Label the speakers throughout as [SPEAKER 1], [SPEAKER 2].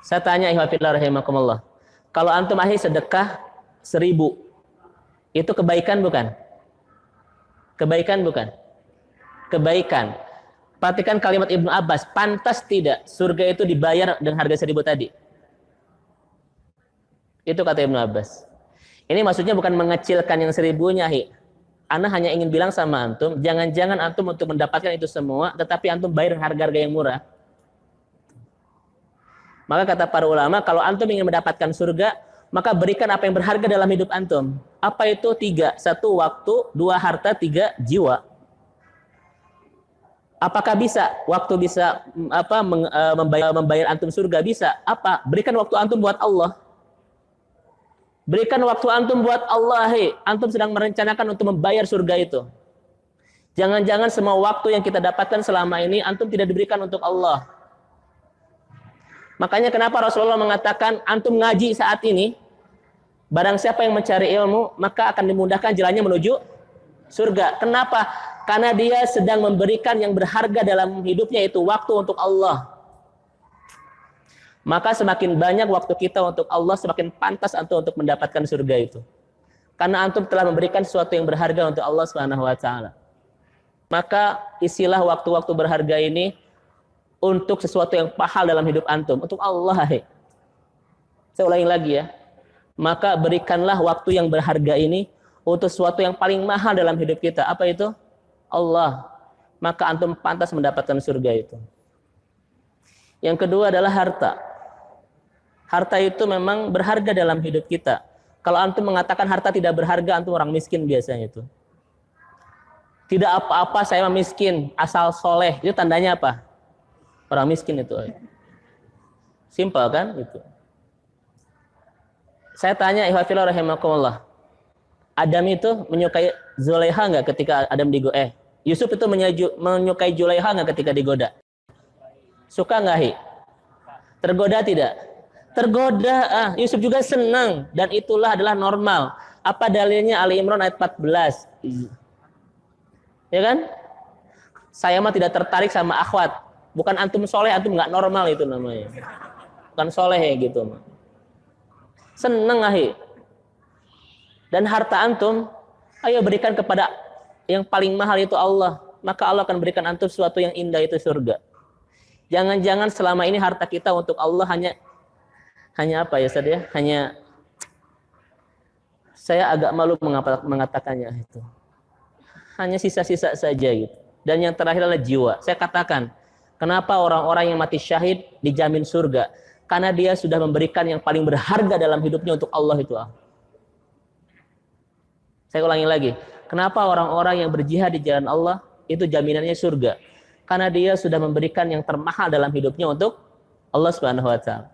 [SPEAKER 1] Saya tanya ihwafillah rahimakumullah. Kalau antum sedekah 1000, itu kebaikan bukan? Kebaikan bukan? Kebaikan. Perhatikan kalimat Ibnu Abbas, pantas tidak surga itu dibayar dengan harga 1000 tadi? Itu kata Ibnu Abbas. Ini maksudnya bukan mengecilkan yang 1000-nya, Ana hanya ingin bilang sama antum, jangan-jangan antum untuk mendapatkan itu semua, tetapi antum bayar harga-harga yang murah. Maka kata para ulama, kalau antum ingin mendapatkan surga, maka berikan apa yang berharga dalam hidup antum. Apa itu? 3. 1 waktu, 2 harta, 3 jiwa. Apakah bisa? Waktu bisa membayar antum surga? Bisa. Apa? Berikan waktu antum buat Allah. Berikan waktu antum buat Allah, Antum sedang merencanakan untuk membayar surga itu. Jangan-jangan semua waktu yang kita dapatkan selama ini antum tidak diberikan untuk Allah. Makanya kenapa Rasulullah mengatakan antum ngaji saat ini, barang siapa yang mencari ilmu, maka akan dimudahkan jalannya menuju surga. Kenapa? Karena dia sedang memberikan yang berharga dalam hidupnya, itu waktu untuk Allah. Maka semakin banyak waktu kita untuk Allah, semakin pantas antum untuk mendapatkan surga itu. Karena antum telah memberikan sesuatu yang berharga untuk Allah Subhanahu wa taala. Maka isilah waktu-waktu berharga ini untuk sesuatu yang mahal dalam hidup antum, untuk Allah. Saya ulangi lagi ya. Maka berikanlah waktu yang berharga ini untuk sesuatu yang paling mahal dalam hidup kita. Apa itu? Allah. Maka antum pantas mendapatkan surga itu. Yang kedua adalah harta. Harta itu memang berharga dalam hidup kita. Kalau antum mengatakan harta tidak berharga, antum orang miskin biasanya itu. Tidak apa-apa saya miskin, asal soleh. Itu tandanya apa? Orang miskin itu. Simpel kan? Itu. Saya tanya ihwafillah rahimakumullah. Adam itu menyukai Zulaiha nggak ketika Adam digoda? Yusuf itu menyukai Zulaiha nggak ketika digoda? Suka nggak, Tergoda tidak? Tergoda. Yusuf juga senang, dan itulah adalah normal. Apa dalilnya? Ali Imran ayat 14. Ya kan? Saya mah tidak tertarik sama akhwat. Bukan antum soleh, antum nggak normal itu namanya. Bukan soleh ya gitu. Senang, Dan harta antum, ayo berikan kepada yang paling mahal itu Allah. Maka Allah akan berikan antum sesuatu yang indah, itu surga. Jangan-jangan selama ini harta kita untuk Allah hanya apa ya Ustaz ya? Hanya, saya agak malu mengatakannya itu. Hanya sisa-sisa saja gitu. Dan yang terakhir adalah jiwa. Saya katakan, kenapa orang-orang yang mati syahid dijamin surga? Karena dia sudah memberikan yang paling berharga dalam hidupnya untuk Allah itu. Saya ulangi lagi. Kenapa orang-orang yang berjihad di jalan Allah itu jaminannya surga? Karena dia sudah memberikan yang termahal dalam hidupnya untuk Allah Subhanahu wa taala.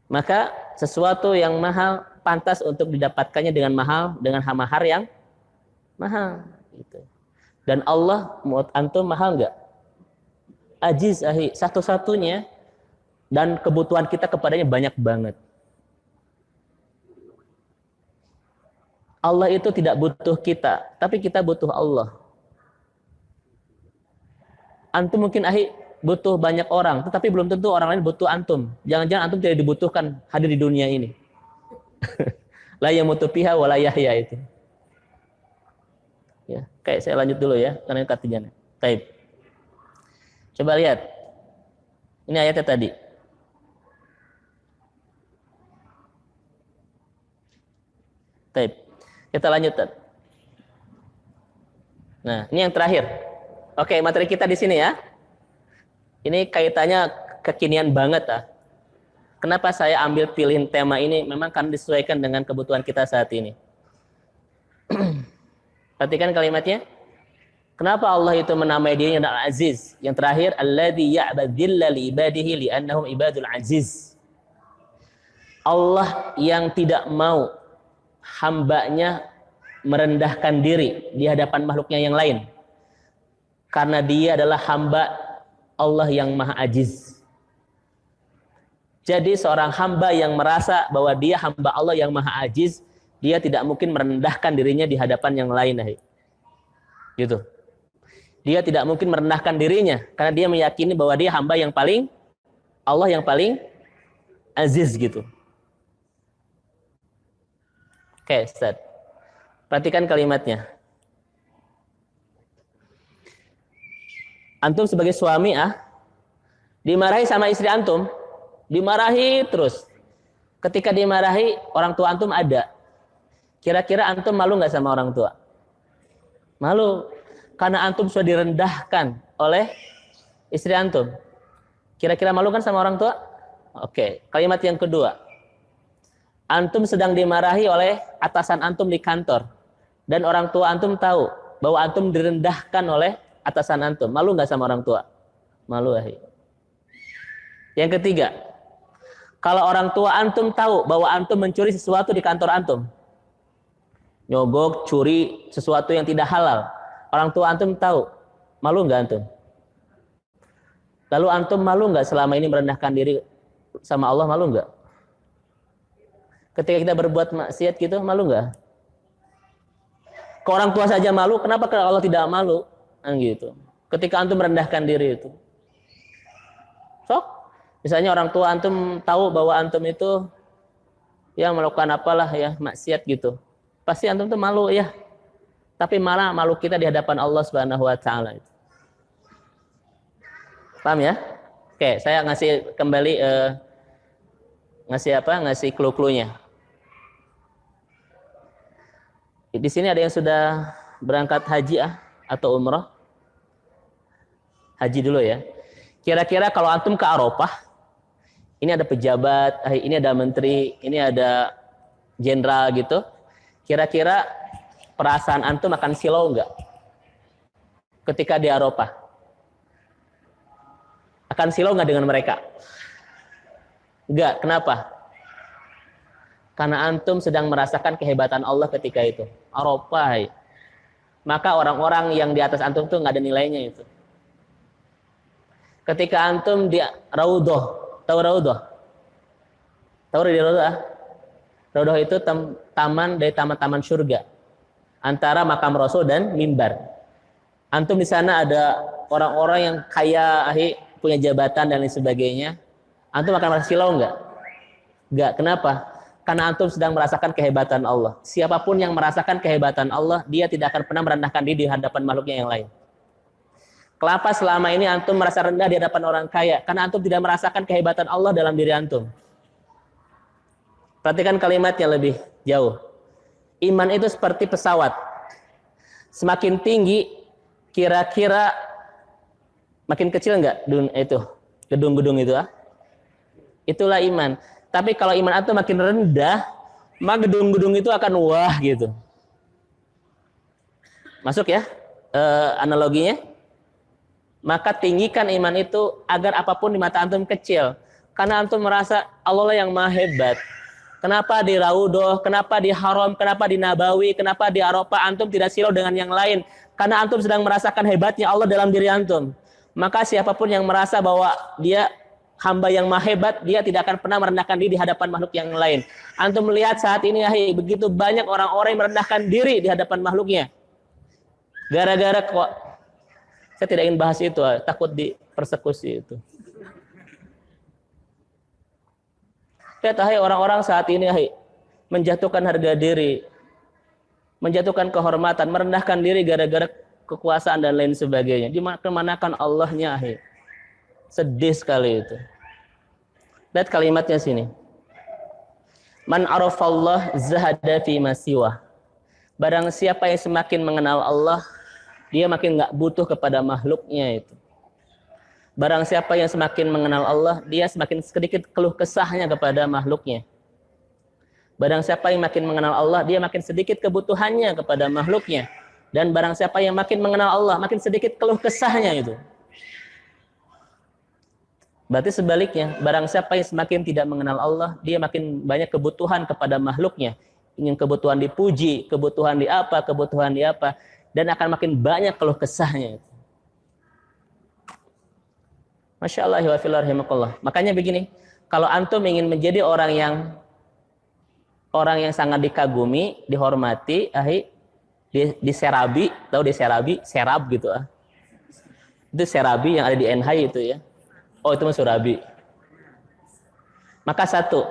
[SPEAKER 1] Maka sesuatu yang mahal pantas untuk didapatkannya dengan mahal, dengan mahar yang mahal. Gitu. Dan Allah, menurut antum mahal nggak? Aziz, satu-satunya, dan kebutuhan kita kepadanya banyak banget. Allah itu tidak butuh kita, tapi kita butuh Allah. Antum mungkin butuh banyak orang, tetapi belum tentu orang lain butuh antum. Jangan-jangan antum tidak dibutuhkan hadir di dunia ini. La yamutu fiha wa la yahya itu. Ya, kayak saya lanjut dulu ya, karena katinya. Baik. Coba lihat. Ini ayatnya tadi. Baik. Kita lanjutkan. Nah, ini yang terakhir. Oke, materi kita di sini ya. Ini kaitannya kekinian banget. Kenapa saya ambil pilihan tema ini? Memang kan disesuaikan dengan kebutuhan kita saat ini. Perhatikan kalimatnya. Kenapa Allah itu menamai dirinya Al-Aziz? Yang terakhir, alladzi ya'badzilla li ibadihi li'annahum ibadul aziz. Allah yang tidak mau hambanya merendahkan diri di hadapan makhluknya yang lain. Karena dia adalah hamba Allah yang maha aziz. Jadi seorang hamba yang merasa bahwa dia hamba Allah yang maha aziz, dia tidak mungkin merendahkan dirinya di hadapan yang lain. Gitu. Dia tidak mungkin merendahkan dirinya karena dia meyakini bahwa dia hamba yang paling, Allah yang paling aziz gitu. Oke, Ustaz. Perhatikan kalimatnya. Antum sebagai suami dimarahi sama istri antum, dimarahi terus. Ketika dimarahi, orang tua antum ada. Kira-kira antum malu nggak sama orang tua? Malu. Karena antum sudah direndahkan oleh istri antum. Kira-kira malu kan sama orang tua? Oke, kalimat yang kedua. Antum sedang dimarahi oleh atasan antum di kantor. Dan orang tua antum tahu bahwa antum direndahkan oleh atasan antum. Malu nggak sama orang tua? Malu. Yang ketiga, kalau orang tua antum tahu bahwa antum mencuri sesuatu di kantor antum, nyogok, curi sesuatu yang tidak halal, orang tua antum tahu, malu nggak antum? Lalu antum malu nggak selama ini merendahkan diri sama Allah, malu nggak? Ketika kita berbuat maksiat gitu, malu nggak? Ke orang tua saja malu, kenapa ke Allah tidak malu? Gitu. Ketika antum merendahkan diri itu. Misalnya orang tua antum tahu bahwa antum itu ya melakukan apalah ya maksiat gitu. Pasti antum tuh malu ya. Tapi malah malu kita di hadapan Allah Subhanahu wa taala itu. Paham ya? Oke, saya ngasih kembali ngasih clue-cluenya. Di sini ada yang sudah berangkat haji atau umrah? Haji dulu ya. Kira-kira kalau antum ke Arafah, ini ada pejabat, ini ada menteri, ini ada jenderal gitu. Kira-kira perasaan antum akan silau enggak? Ketika di Arafah. Akan silau enggak dengan mereka? Enggak, kenapa? Karena antum sedang merasakan kehebatan Allah ketika itu. Arafah. Maka orang-orang yang di atas antum tuh enggak ada nilainya itu. Ketika antum di Raudhah, tahu Raudhah? Tahu di Raudhah? Raudhah itu taman dari taman-taman surga. Antara makam Rasul dan mimbar. Antum di sana ada orang-orang yang kaya, punya jabatan dan lain sebagainya. Antum akan merasa silau enggak? Enggak. Kenapa? Karena antum sedang merasakan kehebatan Allah. Siapapun yang merasakan kehebatan Allah, dia tidak akan pernah merendahkan diri di hadapan makhluknya yang lain. Kenapa selama ini antum merasa rendah di hadapan orang kaya? Karena antum tidak merasakan kehebatan Allah dalam diri antum. Perhatikan kalimatnya lebih jauh. Iman itu seperti pesawat. Semakin tinggi, kira-kira makin kecil enggak itu gedung-gedung itu? Itulah iman. Tapi kalau iman antum makin rendah, maka gedung-gedung itu akan wah gitu. Masuk ya analoginya? Maka tinggikan iman itu agar apapun di mata antum kecil. Karena antum merasa Allah lah yang maha hebat. Kenapa di Raudhah, kenapa di Haram, kenapa di Nabawi, kenapa di Arafah antum tidak silau dengan yang lain? Karena antum sedang merasakan hebatnya Allah dalam diri antum. Maka siapapun yang merasa bahwa dia hamba yang maha hebat, dia tidak akan pernah merendahkan diri di hadapan makhluk yang lain. Antum melihat saat ini begitu banyak orang-orang yang merendahkan diri di hadapan makhluknya. Gara-gara kok saya tidak ingin bahas itu, takut dipersekusi itu. Lihat orang-orang saat ini menjatuhkan harga diri, menjatuhkan kehormatan, merendahkan diri gara-gara kekuasaan dan lain sebagainya. Dimanakan Allahnya? Sedih sekali itu. Lihat kalimatnya sini. Man arafallah zahada fi masiwah. Barang siapa yang semakin mengenal Allah, dia makin nggak butuh kepada makhluknya itu. Barang siapa yang semakin mengenal Allah, dia semakin sedikit keluh kesahnya kepada makhluknya. Barang siapa yang makin mengenal Allah, dia makin sedikit kebutuhannya kepada makhluknya. Dan barang siapa yang makin mengenal Allah, makin sedikit keluh kesahnya itu. Berarti sebaliknya, barang siapa yang semakin tidak mengenal Allah, dia makin banyak kebutuhan kepada makhluknya. Ingin kebutuhan dipuji, kebutuhan di apa, dan akan makin banyak keluh kesahnya. Masya Allah wa fil rahimakallah. Makanya begini, kalau antum ingin menjadi orang yang sangat dikagumi, dihormati, diserabi, tahu diserabi, serab gitu Itu serabi yang ada di NH itu ya. Oh, itu Surabi. Maka satu,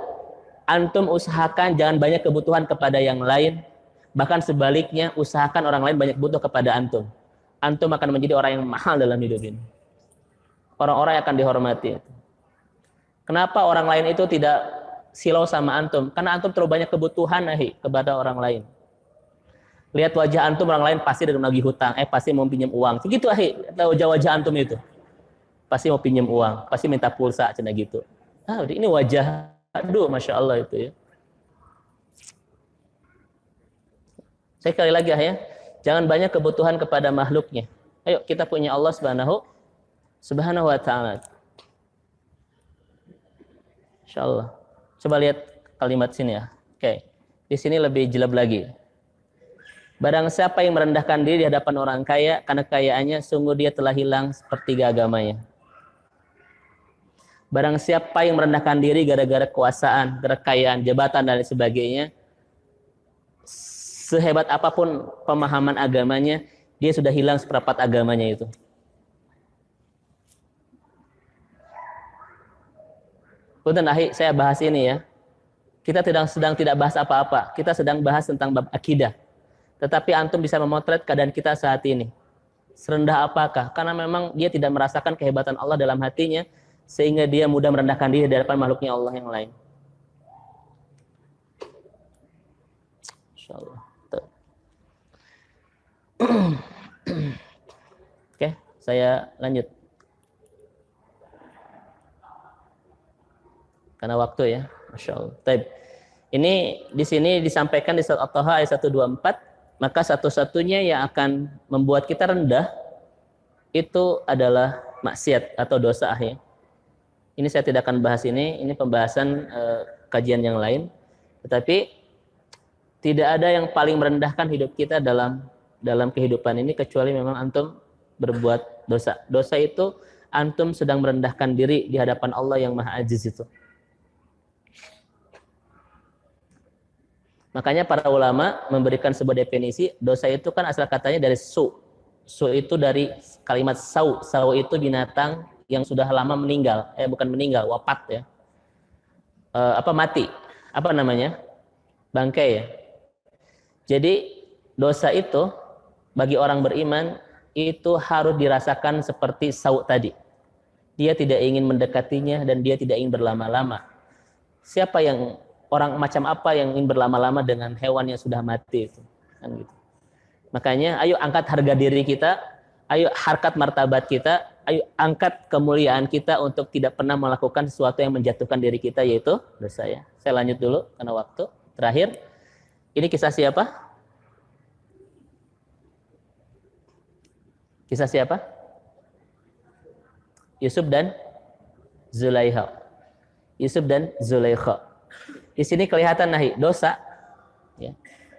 [SPEAKER 1] antum usahakan jangan banyak kebutuhan kepada yang lain. Bahkan sebaliknya, usahakan orang lain banyak butuh kepada antum. Antum akan menjadi orang yang mahal dalam hidup ini. Orang-orang yang akan dihormati. Kenapa orang lain itu tidak silau sama antum? Karena antum terlalu banyak kebutuhan kepada orang lain. Lihat wajah antum, orang lain pasti dengan lagi hutang, pasti mau pinjam uang. Segitu wajah-wajah antum itu. Pasti mau pinjam uang, pasti minta pulsa, cina gitu. Ini wajah, aduh, Masya Allah itu ya. Saya sekali lagi ya, jangan banyak kebutuhan kepada makhluknya. Ayo kita punya Allah Subhanahu wa Ta'ala. Insya Allah. Coba lihat kalimat sini ya. Oke, di sini lebih jelas lagi. Barang siapa yang merendahkan diri di hadapan orang kaya karena kekayaannya, sungguh dia telah hilang sepertiga agamanya. Barang siapa yang merendahkan diri gara-gara kekuasaan, kekayaan, jabatan dan lain sebagainya, sehebat apapun pemahaman agamanya, dia sudah hilang seperempat agamanya itu. Punten saya bahas ini ya. Kita sedang tidak bahas apa-apa. Kita sedang bahas tentang bab akidah. Tetapi antum bisa memotret keadaan kita saat ini. Serendah apakah? Karena memang dia tidak merasakan kehebatan Allah dalam hatinya, sehingga dia mudah merendahkan diri di hadapan makhluknya Allah yang lain. Insyaallah. Oke, saya lanjut. Karena waktu ya, Masya Allah. Taib. Ini di sini disampaikan di surat At-Taha ayat 124, maka satu-satunya yang akan membuat kita rendah itu adalah maksiat atau dosa ya. Ini saya tidak akan bahas ini pembahasan kajian yang lain. Tetapi tidak ada yang paling merendahkan hidup kita dalam kehidupan ini kecuali memang antum berbuat dosa. Dosa itu antum sedang merendahkan diri di hadapan Allah yang Maha Aziz itu. Makanya para ulama memberikan sebuah definisi, dosa itu kan asal katanya dari su. Su itu dari kalimat sau. Sau itu binatang yang sudah lama meninggal. Bukan meninggal, wafat ya. Mati. Apa namanya? Bangkai ya. Jadi dosa itu bagi orang beriman itu harus dirasakan seperti sau tadi. Dia tidak ingin mendekatinya dan dia tidak ingin berlama-lama. Orang macam apa yang ingin berlama-lama dengan hewan yang sudah mati itu, kan gitu. Makanya ayo angkat harga diri kita, ayo harkat martabat kita, ayo angkat kemuliaan kita untuk tidak pernah melakukan sesuatu yang menjatuhkan diri kita, yaitu dosa ya. Saya lanjut dulu karena waktu. Terakhir, ini kisah siapa? Kisah siapa? Yusuf dan Zulaikha. Yusuf dan Zulaikha. Di sini kelihatan dosa ya,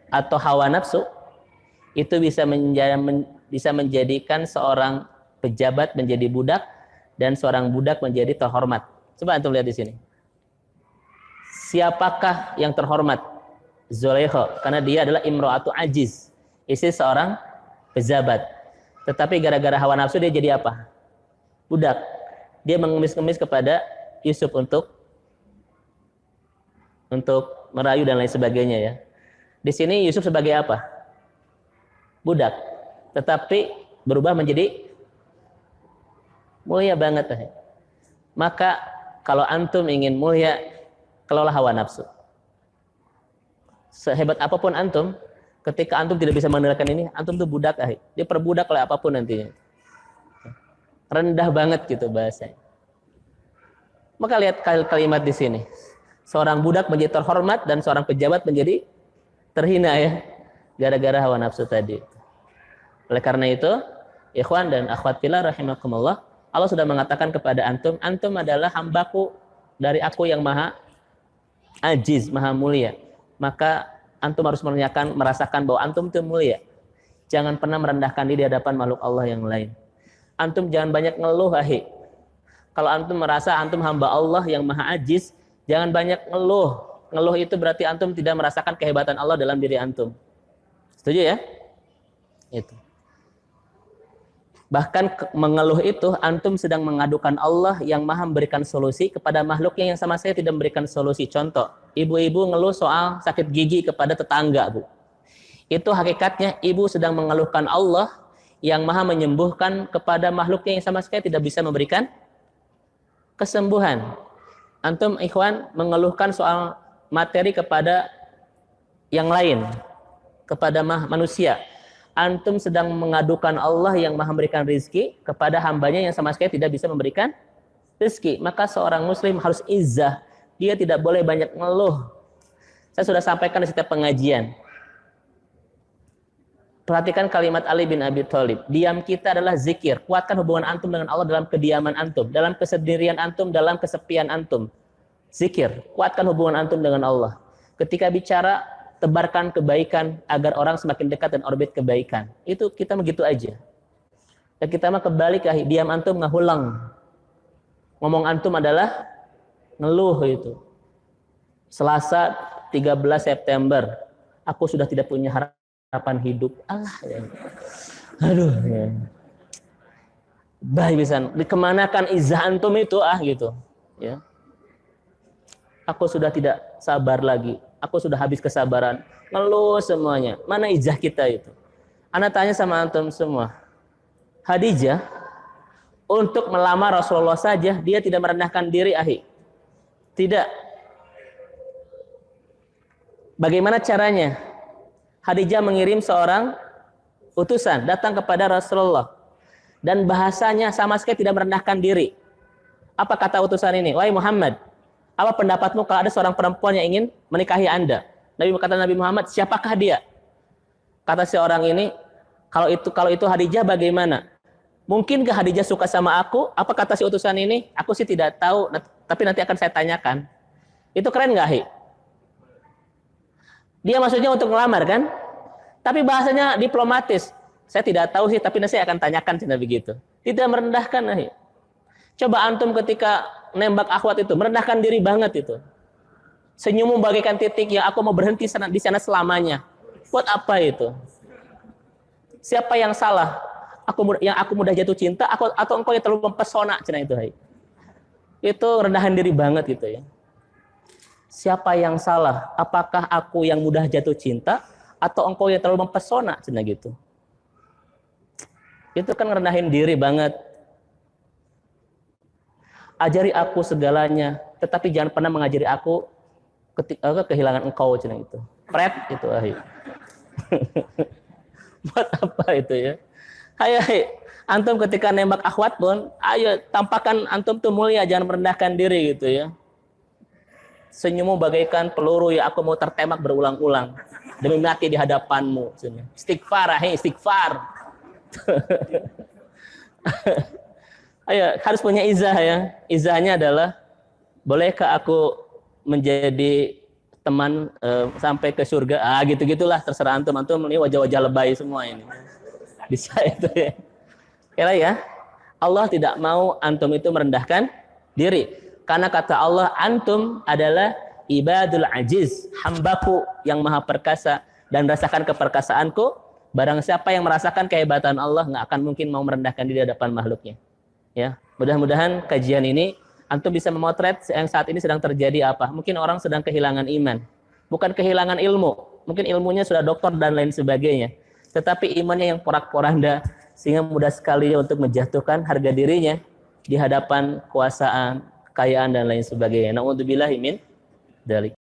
[SPEAKER 1] atau hawa nafsu itu bisa menjadikan seorang pejabat menjadi budak dan seorang budak menjadi terhormat. Coba antum lihat di sini. Siapakah yang terhormat? Zulaikha, karena dia adalah imra'atu ajiz, istri seorang pejabat. Tetapi gara-gara hawa nafsu dia jadi apa? Budak. Dia mengemis-kemis kepada Yusuf untuk merayu dan lain sebagainya ya. Di sini Yusuf sebagai apa? Budak. Tetapi berubah menjadi mulia banget. Maka kalau antum ingin mulia, kelola hawa nafsu. Sehebat apapun antum, ketika antum tidak bisa mengendalikan ini, antum tuh budak. Dia perbudak oleh apapun nantinya. Rendah banget gitu bahasanya. Maka lihat kalimat di sini. Seorang budak menjadi terhormat dan seorang pejabat menjadi terhina ya, gara-gara hawa nafsu tadi. Oleh karena itu, ikhwan dan akhwat fillah rahimakumullah, Allah sudah mengatakan kepada antum adalah hambaku dari aku yang maha ajiz, maha mulia. Maka antum harus merasakan bahwa antum itu mulia. Jangan pernah merendahkan diri di hadapan makhluk Allah yang lain. Antum jangan banyak ngeluh. Kalau antum merasa antum hamba Allah yang maha ajiz, jangan banyak ngeluh. Ngeluh itu berarti antum tidak merasakan kehebatan Allah dalam diri antum. Setuju ya? Itu. Bahkan mengeluh itu antum sedang mengadukan Allah yang maha memberikan solusi kepada makhluknya yang sama saya tidak memberikan solusi. Contoh, ibu-ibu ngeluh soal sakit gigi kepada tetangga, Bu. Itu hakikatnya ibu sedang mengeluhkan Allah yang maha menyembuhkan kepada makhluknya yang sama sekali tidak bisa memberikan kesembuhan. Antum ikhwan mengeluhkan soal materi kepada yang lain, kepada manusia. Antum sedang mengadukan Allah yang maha memberikan rizki kepada hambanya yang sama sekali tidak bisa memberikan rizki. Maka seorang muslim harus izzah. Dia tidak boleh banyak ngeluh. Saya sudah sampaikan di setiap pengajian. Perhatikan kalimat Ali bin Abi Thalib. Diam kita adalah zikir. Kuatkan hubungan antum dengan Allah dalam kediaman antum, dalam kesendirian antum, dalam kesepian antum. Zikir. Kuatkan hubungan antum dengan Allah. Ketika bicara, tebarkan kebaikan agar orang semakin dekat dan orbit kebaikan. Itu kita begitu aja. Dan kita mah kebalik, diam antum ngahulang. Ngomong antum adalah ngeluh itu. Selasa 13 September, aku sudah tidak punya harapan hidup. Allah ya. Aduh ya. Baik bisa. Dikemanakan izah antum itu gitu. Ya. Aku sudah tidak sabar lagi. Aku sudah habis kesabaran. Ngeluh semuanya. Mana izah kita itu? Ana tanya sama antum semua. Khadijah untuk melamar Rasulullah saja dia tidak merendahkan diri, Tidak. Bagaimana caranya? Khadijah mengirim seorang utusan datang kepada Rasulullah dan bahasanya sama sekali tidak merendahkan diri. Apa kata utusan ini? Wahai Muhammad, apa pendapatmu kalau ada seorang perempuan yang ingin menikahi Anda? Kata Nabi Muhammad, siapakah dia? Kata si orang ini, kalau itu Khadijah bagaimana? Mungkinkah Khadijah suka sama aku? Apa kata si utusan ini? Aku sih tidak tahu, tapi nanti akan saya tanyakan. Itu keren nggak, Dia maksudnya untuk melamar kan? Tapi bahasanya diplomatis. Saya tidak tahu sih, tapi nanti saya akan tanyakan cina begitu. Tidak merendahkan, Coba antum ketika nembak akhwat itu merendahkan diri banget itu. Senyummu bagaikan titik yang aku mau berhenti di sana selamanya. Buat apa itu? Siapa yang salah? Aku mudah jatuh cinta atau engkau yang terlalu mempesona cina itu, Itu rendahan diri banget gitu ya. Siapa yang salah? Apakah aku yang mudah jatuh cinta atau engkau yang terlalu mempesona cina gitu? Itu kan ngerendahin diri banget. Ajari aku segalanya, tetapi jangan pernah mengajari aku kehilangan engkau cina itu. Pret itu, Buat apa itu ya? Ayo, antum ketika nembak akhwat pun, ayo tampakkan antum tuh mulia, jangan merendahkan diri gitu ya. Senyummu bagaikan peluru yang aku mau tertembak berulang-ulang demi mati di hadapanmu. Istighfar, istighfar. Ayo, harus punya izah ya. Izahnya adalah, bolehkah aku menjadi teman sampai ke surga? Gitu-gitulah, terserah antum. Antum ini wajah-wajah lebay semua ini. Bisa itu ya. Kira ya, Allah tidak mau antum itu merendahkan diri. Karena kata Allah, antum adalah ibadul ajiz, hambaku yang maha perkasa, dan rasakan keperkasaanku. Barang siapa yang merasakan kehebatan Allah, nggak akan mungkin mau merendahkan diri di hadapan makhluknya. Ya, mudah-mudahan kajian ini antum bisa memotret yang saat ini sedang terjadi apa. Mungkin orang sedang kehilangan iman, bukan kehilangan ilmu. Mungkin ilmunya sudah doktor dan lain sebagainya, tetapi imannya yang porak-poranda sehingga mudah sekali untuk menjatuhkan harga dirinya di hadapan kekuasaan, kekayaan dan lain sebagainya. Na'udzubillahi min dzalik.